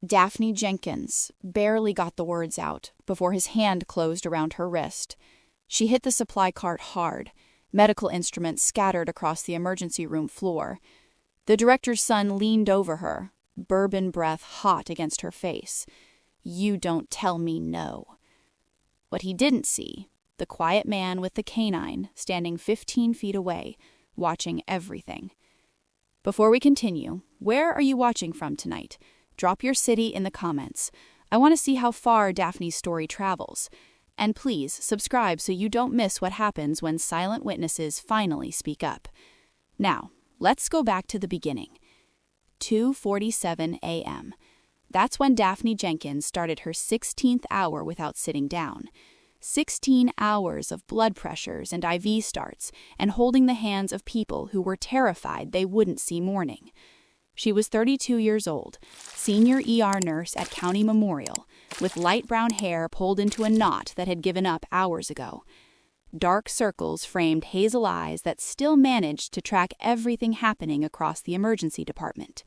Daphne Jenkins barely got the words out before his hand closed around her wrist. She hit the supply cart hard. Medical instruments scattered across the emergency room floor. The director's son leaned over her, bourbon breath hot against her face. "You don't tell me no." What he didn't see, the quiet man with the canine standing 15 feet away, watching everything. Before we continue, where are you watching from tonight? Drop your city in the comments. I want to see how far Daphne's story travels. And please subscribe so you don't miss what happens when silent witnesses finally speak up. Now, let's go back to the beginning. 2:47 a.m. That's when Daphne Jenkins started her 16th hour without sitting down. 16 hours of blood pressures and IV starts, and holding the hands of people who were terrified they wouldn't see morning. She was 32 years old, senior ER nurse at County Memorial, with light brown hair pulled into a knot that had given up hours ago. Dark circles framed hazel eyes that still managed to track everything happening across the emergency department.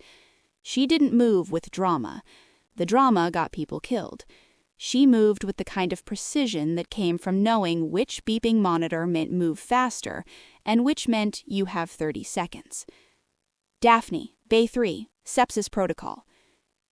She didn't move with drama. The drama got people killed. She moved with the kind of precision that came from knowing which beeping monitor meant move faster and which meant you have 30 seconds. "Daphne, Bay 3, sepsis protocol."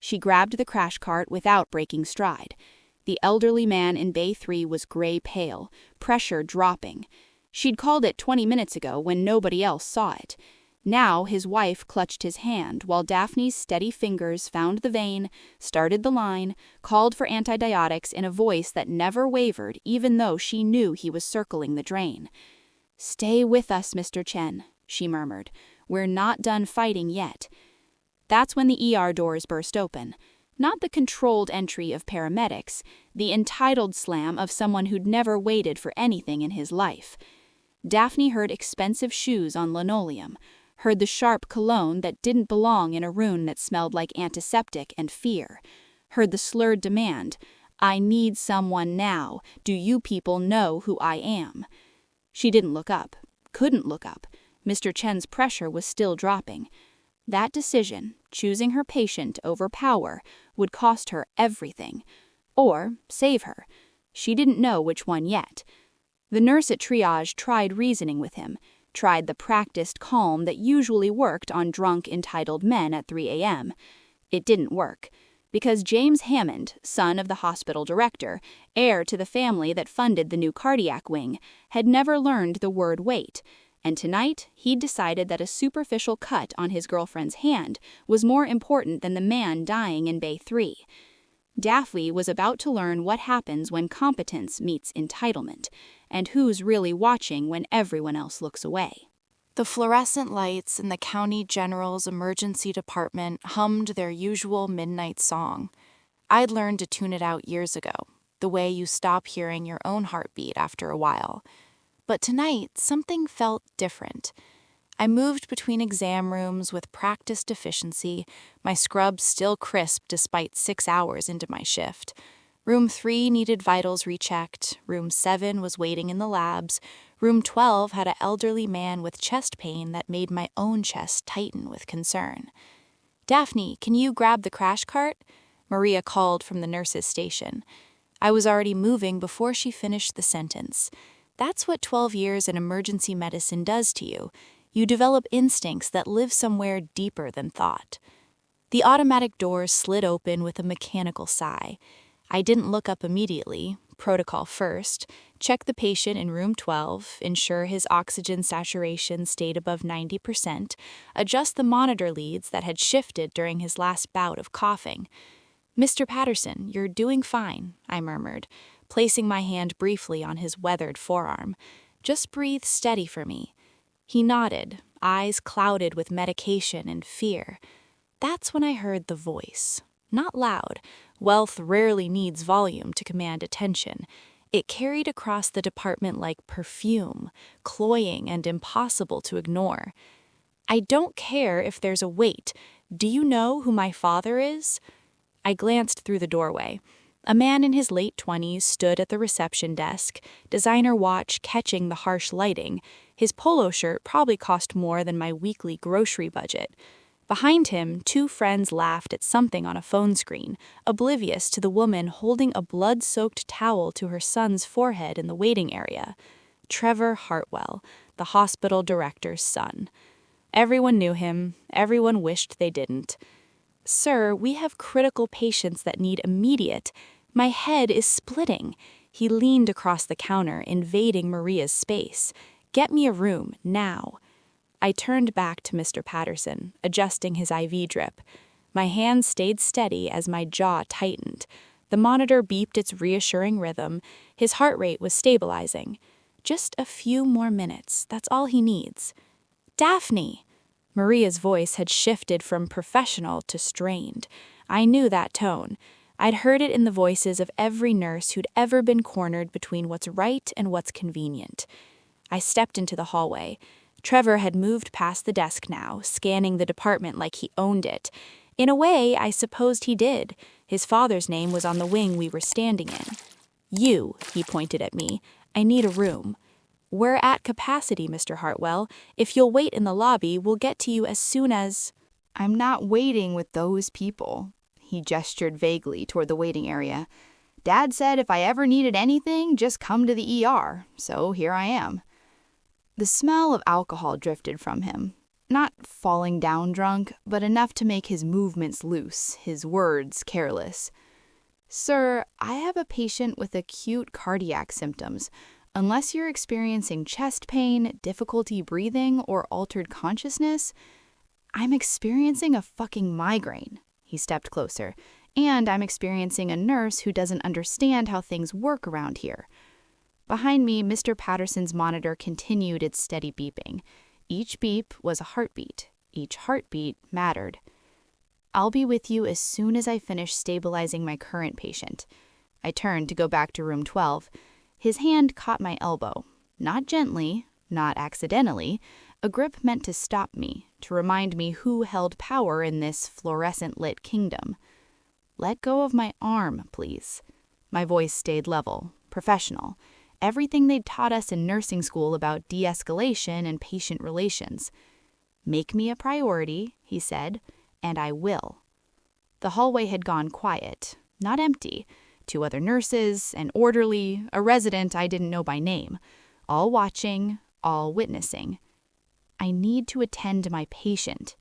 She grabbed the crash cart without breaking stride. The elderly man in Bay 3 was gray pale, pressure dropping. She'd called it 20 minutes ago when nobody else saw it. Now his wife clutched his hand while Daphne's steady fingers found the vein, started the line, called for antibiotics in a voice that never wavered even though she knew he was circling the drain. "Stay with us, Mr. Chen," she murmured. "We're not done fighting yet." That's when the ER doors burst open. Not the controlled entry of paramedics, the entitled slam of someone who'd never waited for anything in his life. Daphne heard expensive shoes on linoleum, heard the sharp cologne that didn't belong in a room that smelled like antiseptic and fear, heard the slurred demand, "I need someone now. Do you people know who I am?" She didn't look up, couldn't look up. Mr. Chen's pressure was still dropping. That decision, choosing her patient over power, would cost her everything. Or save her. She didn't know which one yet. The nurse at triage tried reasoning with him, tried the practiced calm that usually worked on drunk, entitled men at 3 a.m. It didn't work, because James Hammond, son of the hospital director, heir to the family that funded the new cardiac wing, had never learned the word wait. And tonight, he'd decided that a superficial cut on his girlfriend's hand was more important than the man dying in Bay 3. Daphne was about to learn what happens when competence meets entitlement, and who's really watching when everyone else looks away. The fluorescent lights in the county general's emergency department hummed their usual midnight song. I'd learned to tune it out years ago, the way you stop hearing your own heartbeat after a while. But tonight, something felt different. I moved between exam rooms with practiced efficiency, my scrub still crisp despite 6 hours into my shift. Room 3 needed vitals rechecked, Room 7 was waiting in the labs, Room 12 had an elderly man with chest pain that made my own chest tighten with concern. "Daphne, can you grab the crash cart?" Maria called from the nurse's station. I was already moving before she finished the sentence. That's what 12 years in emergency medicine does to you. You develop instincts that live somewhere deeper than thought. The automatic doors slid open with a mechanical sigh. I didn't look up immediately, protocol first, check the patient in room 12, ensure his oxygen saturation stayed above 90%, adjust the monitor leads that had shifted during his last bout of coughing. "Mr. Patterson, you're doing fine," I murmured, placing my hand briefly on his weathered forearm. "Just breathe steady for me." He nodded, eyes clouded with medication and fear. That's when I heard the voice. Not loud. Wealth rarely needs volume to command attention. It carried across the department like perfume, cloying and impossible to ignore. "I don't care if there's a wait. Do you know who my father is?" I glanced through the doorway. A man in his late 20s stood at the reception desk, designer watch catching the harsh lighting. His polo shirt probably cost more than my weekly grocery budget. Behind him, two friends laughed at something on a phone screen, oblivious to the woman holding a blood-soaked towel to her son's forehead in the waiting area. Trevor Hartwell, the hospital director's son. Everyone knew him. Everyone wished they didn't. "Sir, we have critical patients that need immediate. My head is splitting." He leaned across the counter, invading Maria's space. "Get me a room, now." I turned back to Mr. Patterson, adjusting his IV drip. My hand stayed steady as my jaw tightened. The monitor beeped its reassuring rhythm. His heart rate was stabilizing. Just a few more minutes, that's all he needs. "Daphne!" Maria's voice had shifted from professional to strained. I knew that tone. I'd heard it in the voices of every nurse who'd ever been cornered between what's right and what's convenient. I stepped into the hallway. Trevor had moved past the desk now, scanning the department like he owned it. In a way, I supposed he did. His father's name was on the wing we were standing in. "You," he pointed at me. "I need a room." "We're at capacity, Mr. Hartwell. If you'll wait in the lobby, we'll get to you as soon as—" "I'm not waiting with those people." He gestured vaguely toward the waiting area. "Dad said if I ever needed anything, just come to the ER, so here I am." The smell of alcohol drifted from him. Not falling down drunk, but enough to make his movements loose, his words careless. "Sir, I have a patient with acute cardiac symptoms. Unless you're experiencing chest pain, difficulty breathing, or altered consciousness, I'm experiencing a fucking migraine." He stepped closer. "And I'm experiencing a nurse who doesn't understand how things work around here." Behind me, Mr. Patterson's monitor continued its steady beeping. Each beep was a heartbeat. Each heartbeat mattered. "I'll be with you as soon as I finish stabilizing my current patient." I turned to go back to room 12. His hand caught my elbow. Not gently, not accidentally. A grip meant to stop me, to remind me who held power in this fluorescent-lit kingdom. "Let go of my arm, please." My voice stayed level, professional. Everything they'd taught us in nursing school about de-escalation and patient relations. "Make me a priority," he said, "and I will." The hallway had gone quiet, not empty. 2 other nurses, an orderly, a resident I didn't know by name. All watching, all witnessing. "I need to attend to my patient.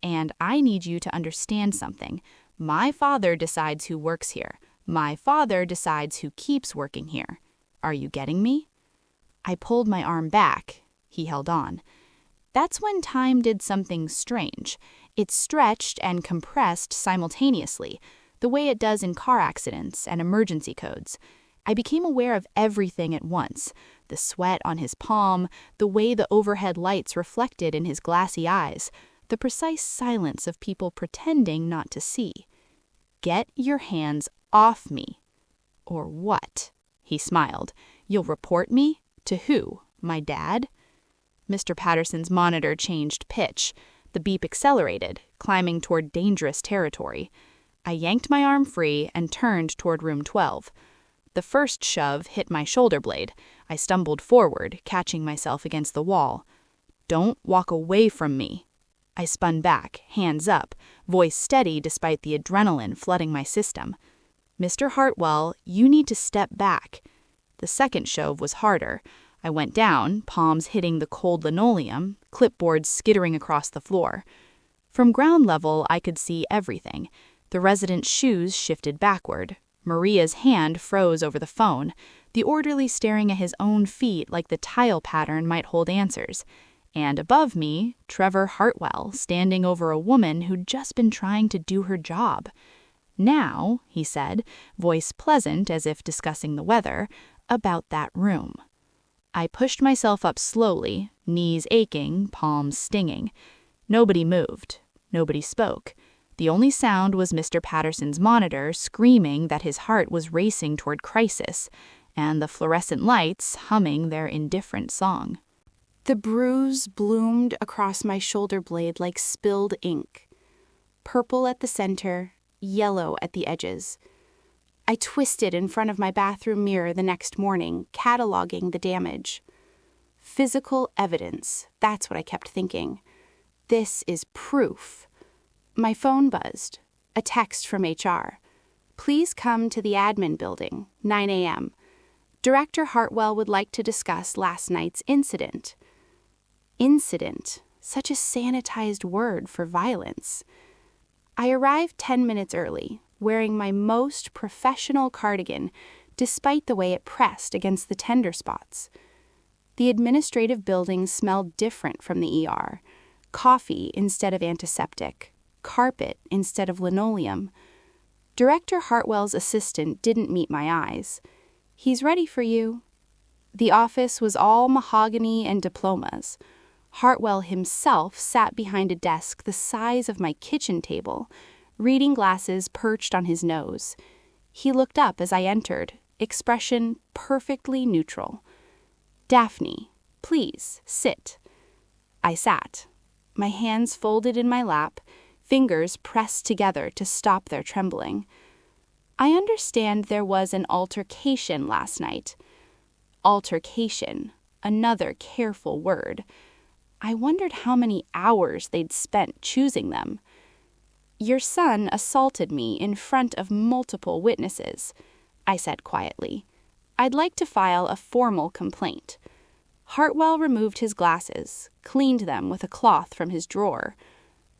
And I need you to understand something. My father decides who works here. My father decides who keeps working here. Are you getting me?" I pulled my arm back. He held on. That's when time did something strange. It stretched and compressed simultaneously, the way it does in car accidents and emergency codes. I became aware of everything at once. The sweat on his palm, the way the overhead lights reflected in his glassy eyes, the precise silence of people pretending not to see. "Get your hands off me." "Or what?" He smiled. "You'll report me? To who? My dad?" Mr. Patterson's monitor changed pitch. The beep accelerated, climbing toward dangerous territory. I yanked my arm free and turned toward room 12. The first shove hit my shoulder blade. I stumbled forward, catching myself against the wall. "Don't walk away from me." I spun back, hands up, voice steady despite the adrenaline flooding my system. "Mr. Hartwell, you need to step back." The second shove was harder. I went down, palms hitting the cold linoleum, clipboards skittering across the floor. From ground level, I could see everything. The resident's shoes shifted backward. Maria's hand froze over the phone, the orderly staring at his own feet like the tile pattern might hold answers. And above me, Trevor Hartwell, standing over a woman who'd just been trying to do her job. "Now," he said, voice pleasant as if discussing the weather, "about that room." I pushed myself up slowly, knees aching, palms stinging. Nobody moved. Nobody spoke. The only sound was Mr. Patterson's monitor screaming that his heart was racing toward crisis, and the fluorescent lights humming their indifferent song. The bruise bloomed across my shoulder blade like spilled ink. Purple at the center, yellow at the edges. I twisted in front of my bathroom mirror the next morning, cataloging the damage. Physical evidence, that's what I kept thinking. This is proof. My phone buzzed. A text from HR. Please come to the admin building, 9 a.m. Director Hartwell would like to discuss last night's incident. Incident, such a sanitized word for violence. I arrived 10 minutes early, wearing my most professional cardigan, despite the way it pressed against the tender spots. The administrative building smelled different from the ER. Coffee instead of antiseptic, carpet instead of linoleum. Director Hartwell's assistant didn't meet my eyes. He's ready for you. The office was all mahogany and diplomas. Hartwell himself sat behind a desk the size of my kitchen table, reading glasses perched on his nose. He looked up as I entered, expression perfectly neutral. Daphne, please, sit. I sat, my hands folded in my lap, fingers pressed together to stop their trembling. I understand there was an altercation last night. Altercation, another careful word. I wondered how many hours they'd spent choosing them. Your son assaulted me in front of multiple witnesses, I said quietly. I'd like to file a formal complaint. Hartwell removed his glasses, cleaned them with a cloth from his drawer.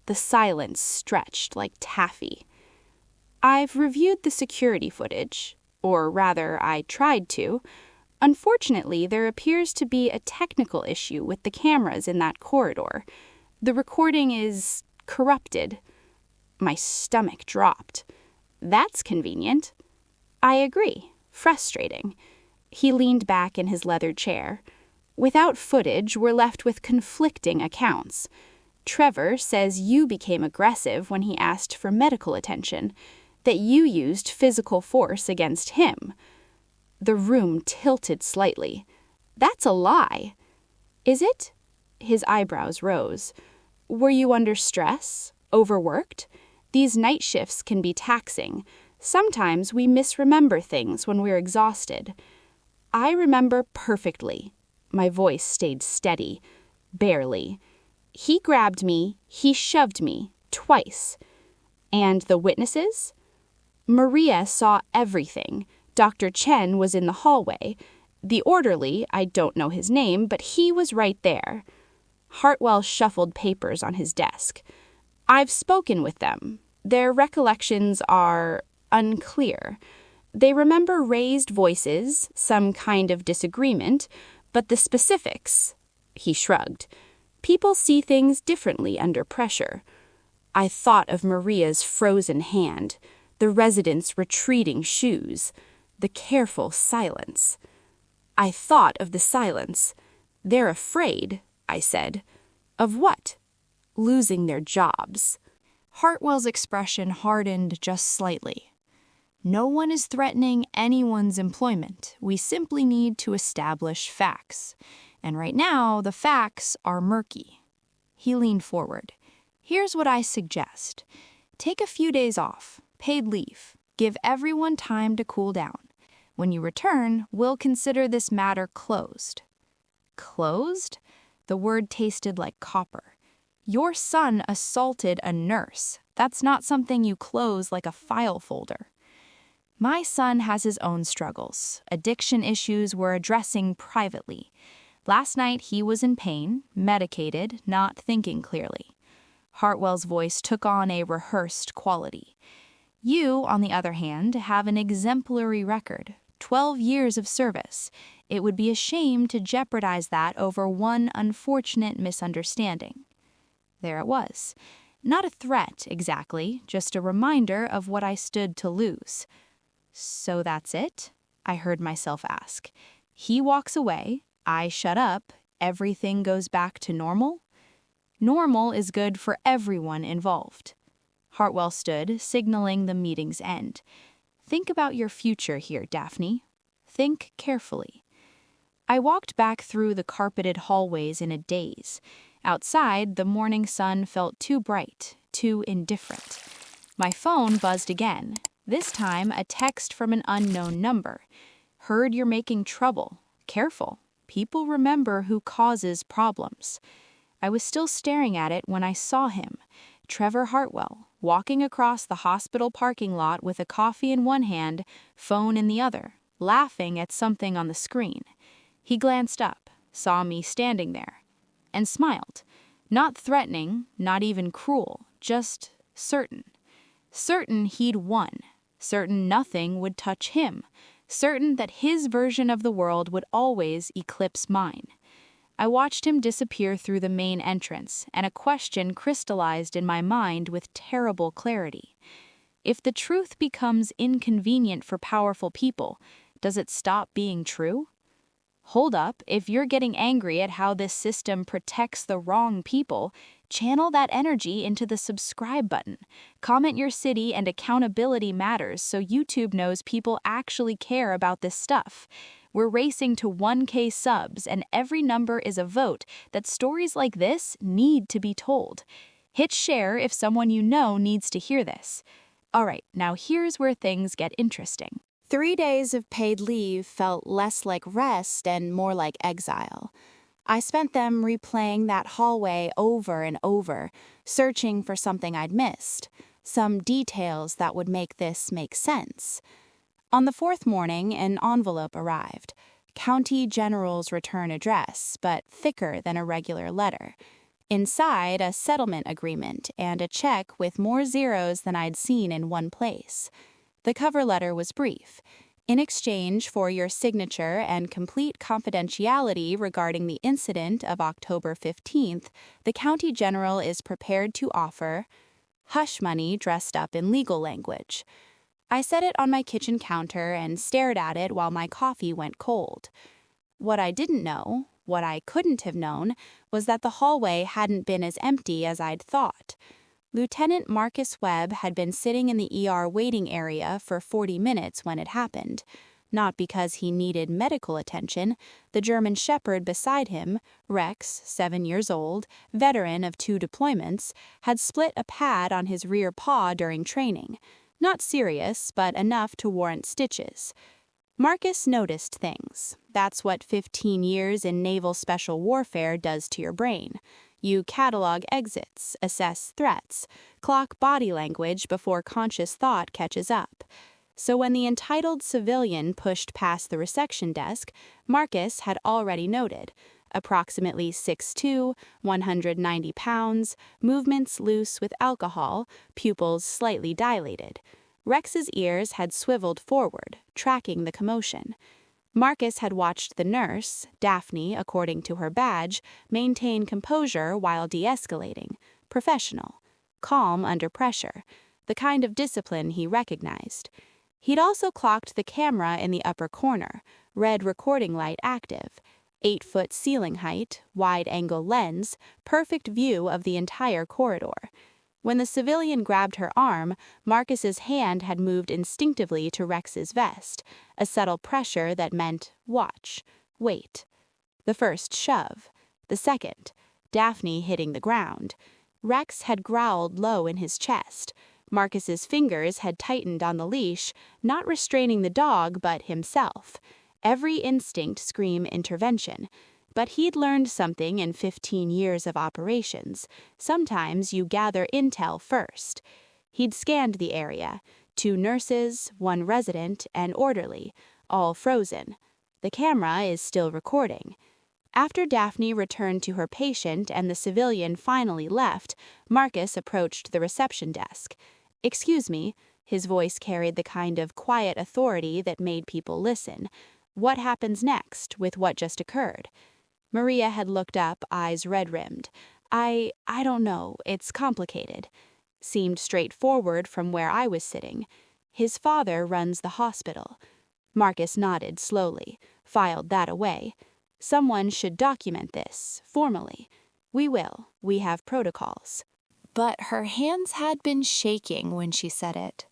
The silence stretched like taffy. I've reviewed the security footage, or rather, I tried to. Unfortunately, there appears to be a technical issue with the cameras in that corridor. The recording is corrupted. My stomach dropped. That's convenient. I agree. Frustrating. He leaned back in his leather chair. Without footage, we're left with conflicting accounts. Trevor says you became aggressive when he asked for medical attention, that you used physical force against him. The room tilted slightly. That's a lie. Is it? His eyebrows rose. Were you under stress? Overworked? These night shifts can be taxing. Sometimes we misremember things when we're exhausted. I remember perfectly. My voice stayed steady. Barely. He grabbed me, he shoved me, twice. And the witnesses? Maria saw everything. Dr. Chen was in the hallway. The orderly, I don't know his name, but he was right there. Hartwell shuffled papers on his desk. I've spoken with them. Their recollections are unclear. They remember raised voices, some kind of disagreement, but the specifics, he shrugged. People see things differently under pressure. I thought of Maria's frozen hand, the resident's retreating shoes, the careful silence. I thought of the silence. They're afraid, I said. Of what? Losing their jobs. Hartwell's expression hardened just slightly. No one is threatening anyone's employment. We simply need to establish facts. And right now, the facts are murky. He leaned forward. Here's what I suggest. Take a few days off, paid leave. Give everyone time to cool down. When you return, we'll consider this matter closed. Closed? The word tasted like copper. Your son assaulted a nurse. That's not something you close like a file folder. My son has his own struggles, addiction issues we're addressing privately. Last night he was in pain, medicated, not thinking clearly. Hartwell's voice took on a rehearsed quality. You, on the other hand, have an exemplary record, 12 years of service. It would be a shame to jeopardize that over one unfortunate misunderstanding. There it was. Not a threat, exactly, just a reminder of what I stood to lose. So that's it? I heard myself ask. He walks away, I shut up, everything goes back to normal? Normal is good for everyone involved. Hartwell stood, signaling the meeting's end. Think about your future here, Daphne. Think carefully. I walked back through the carpeted hallways in a daze. Outside, the morning sun felt too bright, too indifferent. My phone buzzed again, this time a text from an unknown number. Heard you're making trouble. Careful. People remember who causes problems. I was still staring at it when I saw him, Trevor Hartwell, walking across the hospital parking lot with a coffee in one hand, phone in the other, laughing at something on the screen. He glanced up, saw me standing there, and smiled. Not threatening, not even cruel, just certain. Certain he'd won. Certain nothing would touch him. Certain that his version of the world would always eclipse mine. I watched him disappear through the main entrance, and a question crystallized in my mind with terrible clarity. If the truth becomes inconvenient for powerful people, does it stop being true? Hold up, if you're getting angry at how this system protects the wrong people, channel that energy into the subscribe button. Comment your city and accountability matters so YouTube knows people actually care about this stuff. We're racing to 1K subs, and every number is a vote that stories like this need to be told. Hit share if someone you know needs to hear this. All right, now here's where things get interesting. 3 days of paid leave felt less like rest and more like exile. I spent them replaying that hallway over and over, searching for something I'd missed, some details that would make this make sense. On the 4th morning, an envelope arrived. County General's return address, but thicker than a regular letter. Inside, a settlement agreement and a check with more zeros than I'd seen in one place. The cover letter was brief. In exchange for your signature and complete confidentiality regarding the incident of October 15th, the County General is prepared to offer hush money dressed up in legal language. I set it on my kitchen counter and stared at it while my coffee went cold. What I didn't know, what I couldn't have known, was that the hallway hadn't been as empty as I'd thought. Lieutenant Marcus Webb had been sitting in the ER waiting area for 40 minutes when it happened. Not because he needed medical attention. The German Shepherd beside him, Rex, 7 years old, veteran of 2 deployments, had split a pad on his rear paw during training. Not serious, but enough to warrant stitches. Marcus noticed things. That's what 15 years in naval special warfare does to your brain. You catalog exits, assess threats, clock body language before conscious thought catches up. So when the entitled civilian pushed past the reception desk, Marcus had already noted. Approximately 6'2", 190 pounds, movements loose with alcohol, pupils slightly dilated. Rex's ears had swiveled forward, tracking the commotion. Marcus had watched the nurse, Daphne, according to her badge, maintain composure while de-escalating. Professional. Calm under pressure. The kind of discipline he recognized. He'd also clocked the camera in the upper corner, red recording light active. 8-foot ceiling height, wide-angle lens, perfect view of the entire corridor. When the civilian grabbed her arm, Marcus's hand had moved instinctively to Rex's vest, a subtle pressure that meant, watch, wait. The first shove. The second, Daphne hitting the ground. Rex had growled low in his chest. Marcus's fingers had tightened on the leash, not restraining the dog but himself. Every instinct screamed intervention. But he'd learned something in 15 years of operations. Sometimes you gather intel first. He'd scanned the area. 2 nurses, 1 resident, and orderly, all frozen. The camera is still recording. After Daphne returned to her patient and the civilian finally left, Marcus approached the reception desk. "Excuse me," his voice carried the kind of quiet authority that made people listen. "What happens next with what just occurred?" Maria had looked up, eyes red-rimmed. I don't know, it's complicated." Seemed straightforward from where I was sitting. His father runs the hospital. Marcus nodded slowly, filed that away. "Someone should document this, formally. We will. We have protocols." But her hands had been shaking when she said it.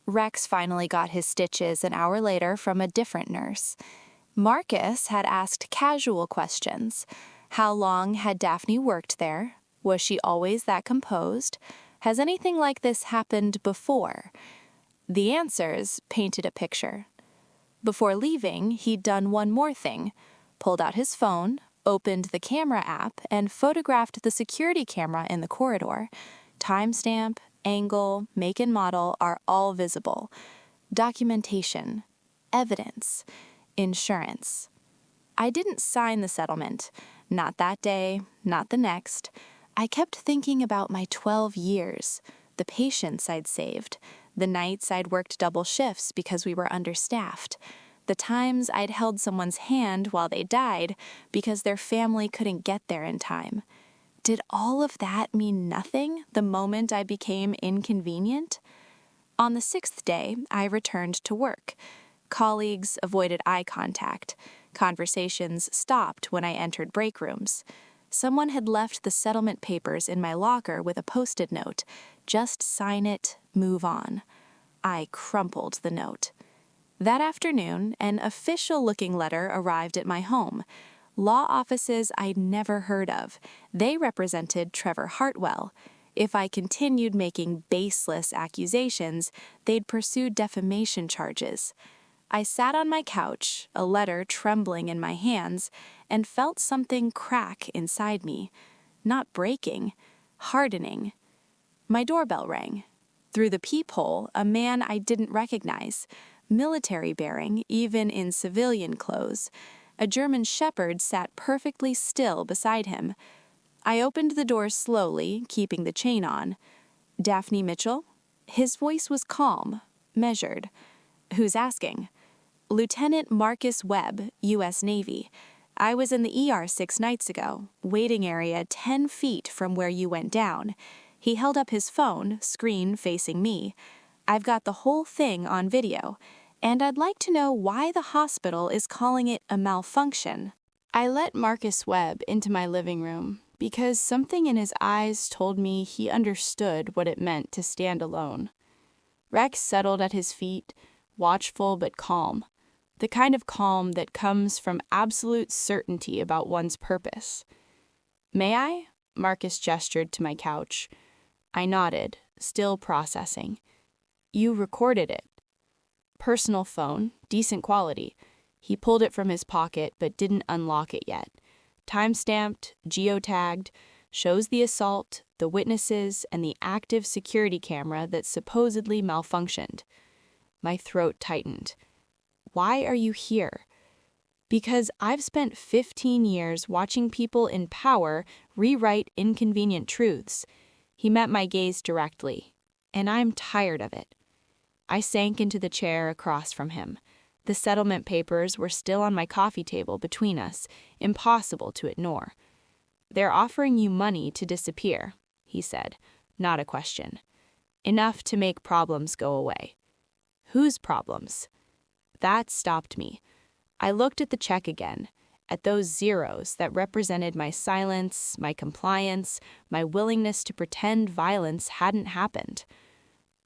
Rex finally got his stitches an hour later from a different nurse. Marcus had asked casual questions. How long had Daphne worked there? Was she always that composed? Has anything like this happened before? The answers painted a picture. Before leaving, he'd done one more thing. Pulled out his phone, opened the camera app, and photographed the security camera in the corridor. Timestamp, angle, make and model are all visible. Documentation, evidence, insurance. I didn't sign the settlement. Not that day, not the next. I kept thinking about my 12 years, the patients I'd saved, the nights I'd worked double shifts because we were understaffed, the times I'd held someone's hand while they died because their family couldn't get there in time. Did all of that mean nothing the moment I became inconvenient? On the 6th day, I returned to work. Colleagues avoided eye contact. Conversations stopped when I entered break rooms. Someone had left the settlement papers in my locker with a post-it note. Just sign it, move on. I crumpled the note. That afternoon, an official-looking letter arrived at my home. Law offices I'd never heard of. They represented Trevor Hartwell. If I continued making baseless accusations, they'd pursue defamation charges. I sat on my couch, a letter trembling in my hands, and felt something crack inside me. Not breaking, hardening. My doorbell rang. Through the peephole, a man I didn't recognize, military-bearing, even in civilian clothes. A German shepherd sat perfectly still beside him. I opened the door slowly, keeping the chain on. Daphne Mitchell? His voice was calm, measured. Who's asking? Lieutenant Marcus Webb, U.S. Navy. I was in the ER 6 nights ago, waiting area 10 feet from where you went down. He held up his phone, screen facing me. I've got the whole thing on video, and I'd like to know why the hospital is calling it a malfunction. I let Marcus Webb into my living room because something in his eyes told me he understood what it meant to stand alone. Rex settled at his feet, watchful but calm. The kind of calm that comes from absolute certainty about one's purpose. "May I?" Marcus gestured to my couch. I nodded, still processing. "You recorded it." Personal phone, decent quality. He pulled it from his pocket but didn't unlock it yet. Time-stamped, geotagged, shows the assault, the witnesses, and the active security camera that supposedly malfunctioned. My throat tightened. Why are you here? Because I've spent 15 years watching people in power rewrite inconvenient truths. He met my gaze directly, and I'm tired of it. I sank into the chair across from him. The settlement papers were still on my coffee table between us, impossible to ignore. "They're offering you money to disappear," he said, not a question. "Enough to make problems go away." Whose problems? That stopped me. I looked at the check again, at those zeros that represented my silence, my compliance, my willingness to pretend violence hadn't happened.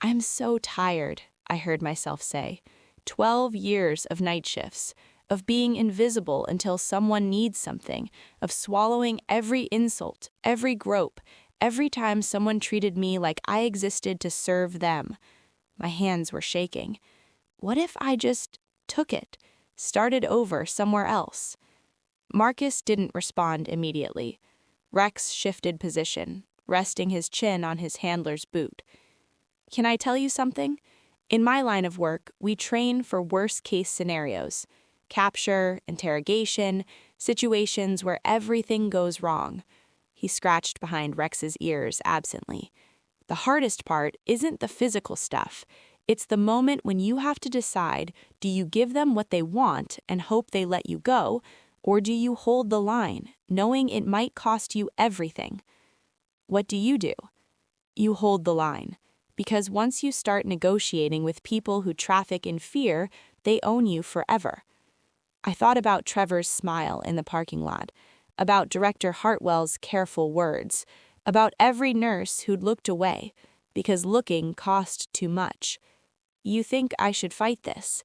"I'm so tired," I heard myself say. 12 years of night shifts, of being invisible until someone needs something, of swallowing every insult, every grope, every time someone treated me like I existed to serve them. My hands were shaking. What if I just took it, started over somewhere else? Marcus didn't respond immediately. Rex shifted position, resting his chin on his handler's boot. "Can I tell you something? In my line of work, we train for worst-case scenarios. Capture, interrogation, situations where everything goes wrong." He scratched behind Rex's ears absently. "The hardest part isn't the physical stuff. It's the moment when you have to decide, do you give them what they want and hope they let you go, or do you hold the line, knowing it might cost you everything? What do? You hold the line, because once you start negotiating with people who traffic in fear, they own you forever." I thought about Trevor's smile in the parking lot, about Director Hartwell's careful words, about every nurse who'd looked away, because looking cost too much. "You think I should fight this?"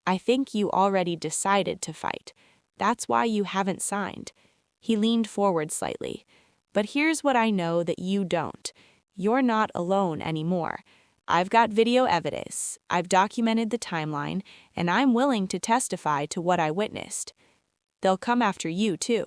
"I think you already decided to fight. That's why you haven't signed." He leaned forward slightly. "But here's what I know that you don't. You're not alone anymore. I've got video evidence, I've documented the timeline, and I'm willing to testify to what I witnessed. They'll come after you, too."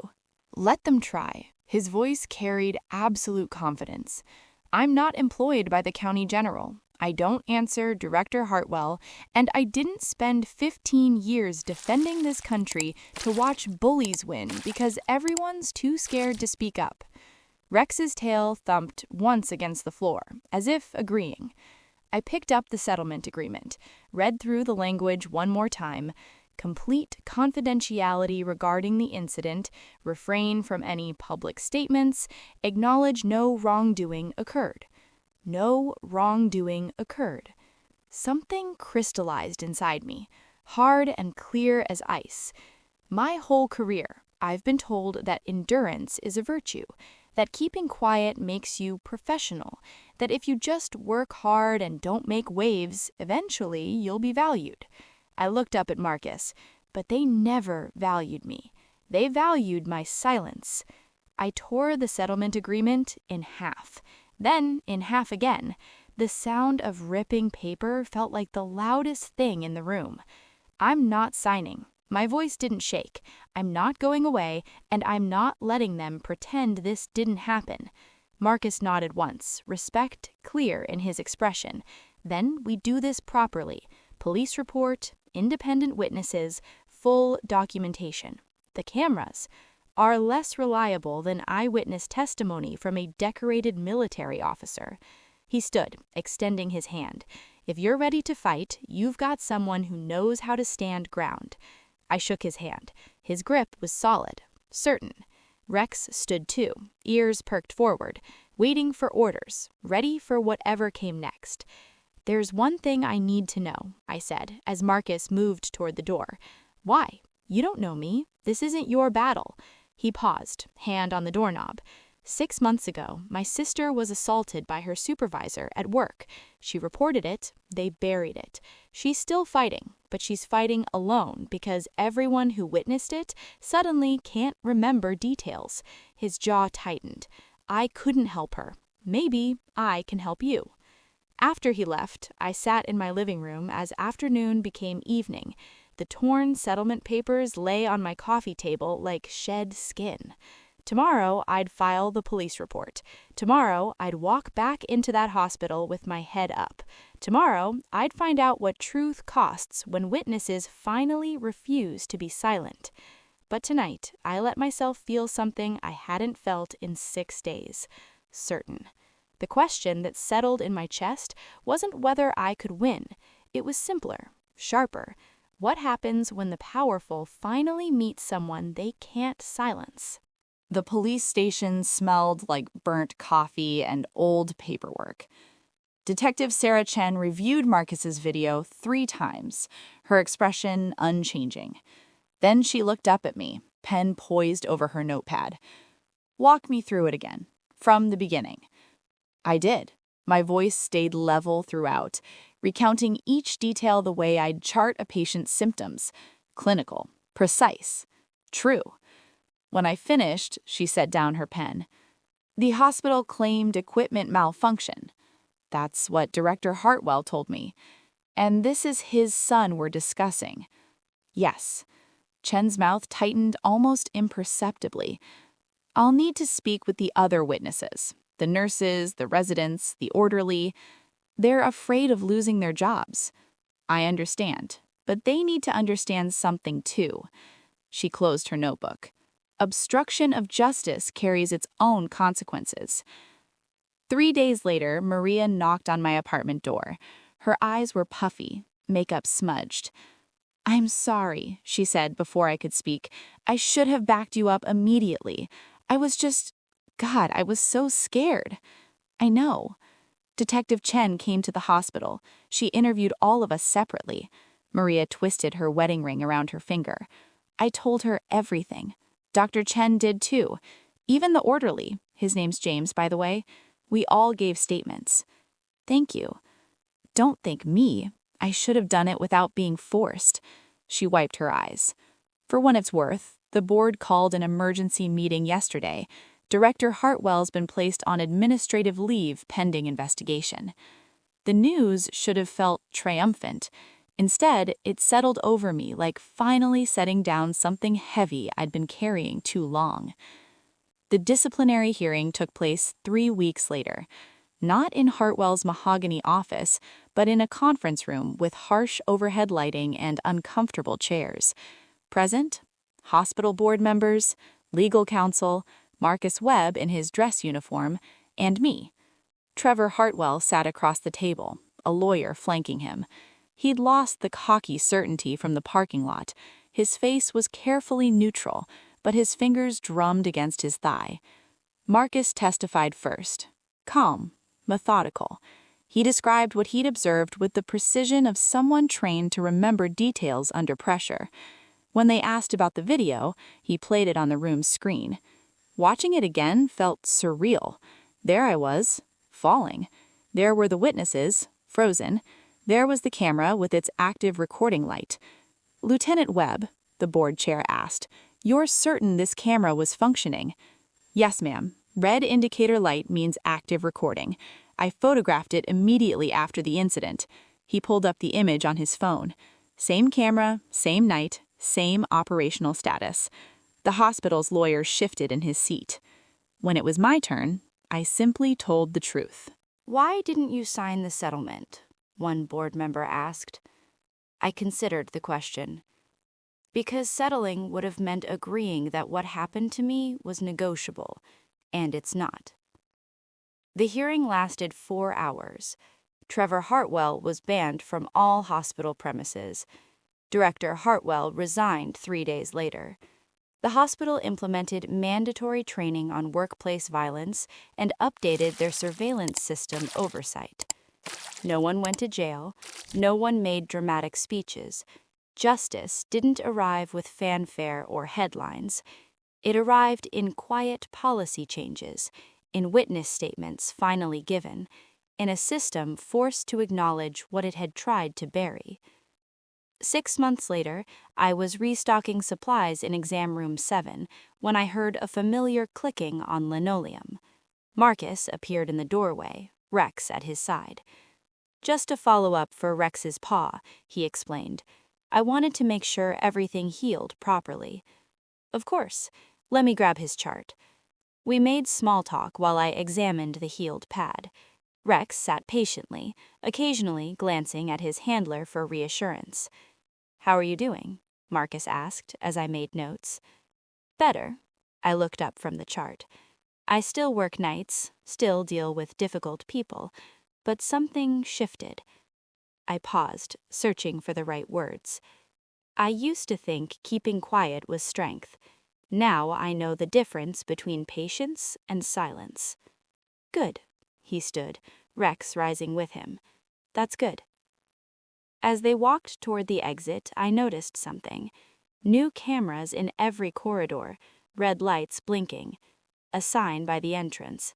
Let them try. His voice carried absolute confidence. I'm not employed by the county general. I don't answer Director Hartwell, and I didn't spend 15 years defending this country to watch bullies win because everyone's too scared to speak up. Rex's tail thumped once against the floor, as if agreeing. I picked up the settlement agreement, read through the language one more time. Complete confidentiality regarding the incident, refrain from any public statements, acknowledge no wrongdoing occurred. No wrongdoing occurred. Something crystallized inside me, hard and clear as ice. My whole career, I've been told that endurance is a virtue, that keeping quiet makes you professional, that if you just work hard and don't make waves, eventually you'll be valued. I looked up at Marcus, but they never valued me. They valued my silence. I tore the settlement agreement in half, then in half again. The sound of ripping paper felt like the loudest thing in the room. I'm not signing. My voice didn't shake. I'm not going away, and I'm not letting them pretend this didn't happen. Marcus nodded once, respect clear in his expression. Then we do this properly. Police report, independent witnesses, full documentation. The cameras are less reliable than eyewitness testimony from a decorated military officer. He stood, extending his hand. If you're ready to fight, you've got someone who knows how to stand ground. I shook his hand. His grip was solid, certain. Rex stood too, ears perked forward, waiting for orders, ready for whatever came next. There's one thing I need to know, I said, as Marcus moved toward the door. Why? You don't know me. This isn't your battle. He paused, hand on the doorknob. 6 months ago, my sister was assaulted by her supervisor at work. She reported it. They buried it. She's still fighting, but she's fighting alone because everyone who witnessed it suddenly can't remember details. His jaw tightened. I couldn't help her. Maybe I can help you. After he left, I sat in my living room as afternoon became evening. The torn settlement papers lay on my coffee table like shed skin. Tomorrow, I'd file the police report. Tomorrow, I'd walk back into that hospital with my head up. Tomorrow, I'd find out what truth costs when witnesses finally refuse to be silent. But tonight, I let myself feel something I hadn't felt in 6 days. Certain. The question that settled in my chest wasn't whether I could win. It was simpler, sharper. What happens when the powerful finally meet someone they can't silence? The police station smelled like burnt coffee and old paperwork. Detective Sarah Chen reviewed Marcus's video 3 times, her expression unchanging. Then she looked up at me, pen poised over her notepad. Walk me through it again, from the beginning. I did. My voice stayed level throughout, recounting each detail the way I'd chart a patient's symptoms. Clinical, precise, true. When I finished, she set down her pen. The hospital claimed equipment malfunction. That's what Director Hartwell told me. And this is his son we're discussing. Yes. Chen's mouth tightened almost imperceptibly. I'll need to speak with the other witnesses, the nurses, the residents, the orderly. They're afraid of losing their jobs. I understand, but they need to understand something too. She closed her notebook. Obstruction of justice carries its own consequences. 3 days later, Maria knocked on my apartment door. Her eyes were puffy, makeup smudged. I'm sorry, she said before I could speak. I should have backed you up immediately. I was so scared. I know. Detective Chen came to the hospital. She interviewed all of us separately. Maria twisted her wedding ring around her finger. I told her everything. Dr. Chen did too. Even the orderly, his name's James, by the way, we all gave statements. Thank you. Don't thank me. I should have done it without being forced. She wiped her eyes. For what it's worth, the board called an emergency meeting yesterday. Director Hartwell's been placed on administrative leave pending investigation. The news should have felt triumphant. Instead, it settled over me like finally setting down something heavy I'd been carrying too long. The disciplinary hearing took place 3 weeks later. Not in Hartwell's mahogany office, but in a conference room with harsh overhead lighting and uncomfortable chairs. Present, hospital board members, legal counsel, Marcus Webb in his dress uniform, and me. Trevor Hartwell sat across the table, a lawyer flanking him. He'd lost the cocky certainty from the parking lot. His face was carefully neutral, but his fingers drummed against his thigh. Marcus testified first. Calm, methodical. He described what he'd observed with the precision of someone trained to remember details under pressure. When they asked about the video, he played it on the room's screen. Watching it again felt surreal. There I was, falling. There were the witnesses, frozen. There was the camera with its active recording light. Lieutenant Webb, the board chair asked, "You're certain this camera was functioning?" "Yes, ma'am. Red indicator light means active recording. I photographed it immediately after the incident." He pulled up the image on his phone. Same camera, same night, same operational status. The hospital's lawyer shifted in his seat. When it was my turn, I simply told the truth. "Why didn't you sign the settlement?" one board member asked. I considered the question. Because settling would have meant agreeing that what happened to me was negotiable, and it's not. The hearing lasted 4 hours. Trevor Hartwell was banned from all hospital premises. Director Hartwell resigned 3 days later. The hospital implemented mandatory training on workplace violence and updated their surveillance system oversight. No one went to jail. No one made dramatic speeches. Justice didn't arrive with fanfare or headlines. It arrived in quiet policy changes, in witness statements finally given, in a system forced to acknowledge what it had tried to bury. 6 months later, I was restocking supplies in exam room 7 when I heard a familiar clicking on linoleum. Marcus appeared in the doorway, Rex at his side. "Just a follow-up for Rex's paw," he explained. "I wanted to make sure everything healed properly." "Of course. Let me grab his chart." We made small talk while I examined the healed pad. Rex sat patiently, occasionally glancing at his handler for reassurance. "How are you doing?" Marcus asked as I made notes. "Better." I looked up from the chart. "I still work nights, still deal with difficult people, but something shifted." I paused, searching for the right words. I used to think keeping quiet was strength. Now I know the difference between patience and silence. "Good." He stood, Rex rising with him. "That's good." As they walked toward the exit, I noticed something. New cameras in every corridor, red lights blinking. A sign by the entrance.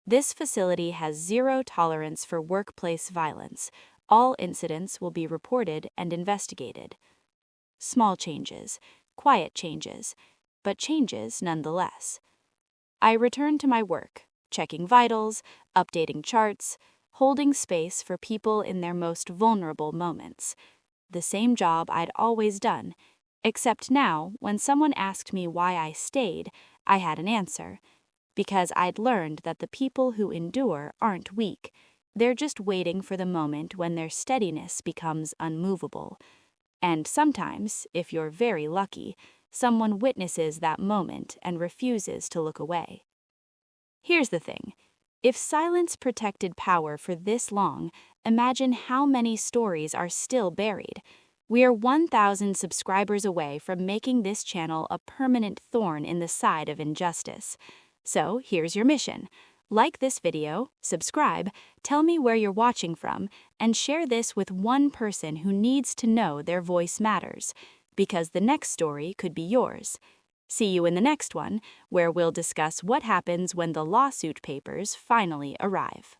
"This facility has 0 tolerance for workplace violence. All incidents will be reported and investigated." Small changes, quiet changes, but changes nonetheless. I returned to my work, checking vitals, updating charts, holding space for people in their most vulnerable moments. The same job I'd always done, except now, when someone asked me why I stayed, I had an answer. Because I'd learned that the people who endure aren't weak. They're just waiting for the moment when their steadiness becomes unmovable. And sometimes, if you're very lucky, someone witnesses that moment and refuses to look away. Here's the thing. If silence protected power for this long, imagine how many stories are still buried. We're 1,000 subscribers away from making this channel a permanent thorn in the side of injustice. So here's your mission. Like this video, subscribe, tell me where you're watching from, and share this with one person who needs to know their voice matters, because the next story could be yours. See you in the next one, where we'll discuss what happens when the lawsuit papers finally arrive.